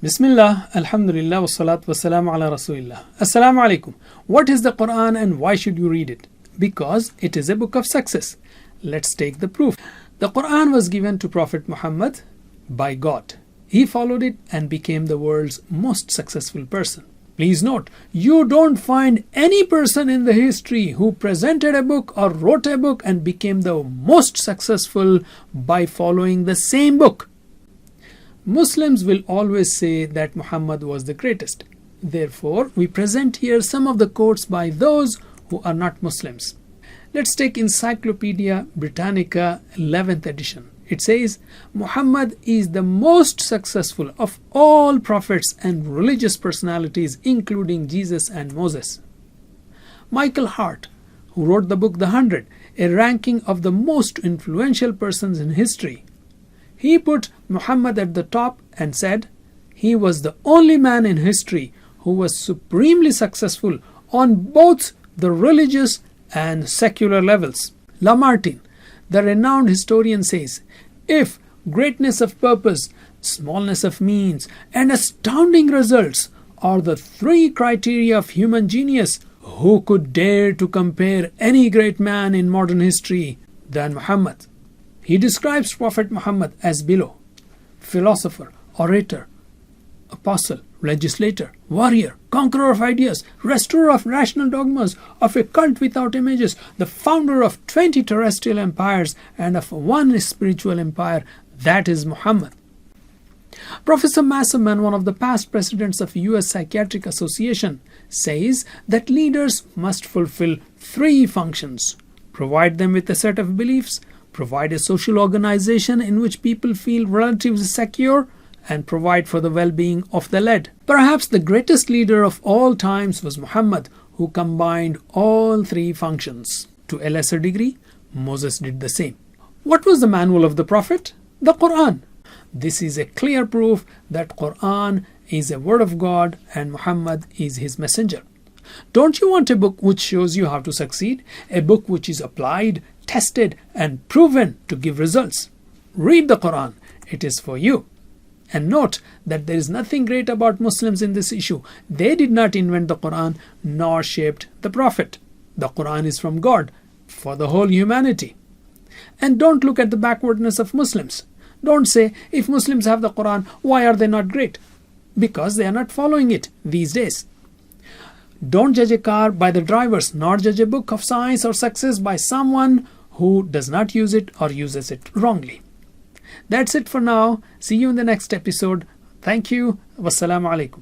Bismillah, Alhamdulillah, wassalatu wassalamu ala Rasulillah. Assalamu alaikum. What is the Quran and why should you read it? Because it is a book of success. Let's take the proof. The Quran was given to Prophet Muhammad by God. He followed it and became the world's most successful person. Please note, you don't find any person in the history who presented a book or wrote a book and became the most successful by following the same book. Muslims will always say that Muhammad was the greatest. Therefore, we present here some of the quotes by those who are not Muslims. Let's take Encyclopedia Britannica 11th edition. It says, Muhammad is the most successful of all prophets and religious personalities, including Jesus and Moses. Michael Hart, who wrote the book The 100, a ranking of the most influential persons in history, he put Muhammad at the top and said he was the only man in history who was supremely successful on both the religious and secular levels. Lamartine, the renowned historian, says, if greatness of purpose, smallness of means, and astounding results are the three criteria of human genius, who could dare to compare any great man in modern history than Muhammad? He describes Prophet Muhammad as below: philosopher, orator, apostle, legislator, warrior, conqueror of ideas, restorer of rational dogmas, of a cult without images, the founder of 20 terrestrial empires and of one spiritual empire. That is Muhammad. Professor Masserman, one of the past presidents of US Psychiatric Association, says that leaders must fulfill three functions: provide them with a set of beliefs, provide a social organization in which people feel relatively secure, and provide for the well-being of the led. Perhaps the greatest leader of all times was Muhammad, who combined all three functions. To a lesser degree, Moses did the same. What was the manual of the Prophet? The Quran. This is a clear proof that Quran is a word of God and Muhammad is his messenger. Don't you want a book which shows you how to succeed? A book which is applied, tested, and proven to give results? Read the Quran. It is for you. And note that there is nothing great about Muslims in this issue. They did not invent the Quran nor shaped the Prophet. The Quran is from God for the whole humanity. And don't look at the backwardness of Muslims. Don't say, if Muslims have the Quran, why are they not great? Because they are not following it these days. Don't judge a car by the drivers, nor judge a book of science or success by someone who does not use it or uses it wrongly. That's it for now. See you in the next episode. Thank you. Wassalamu alaikum.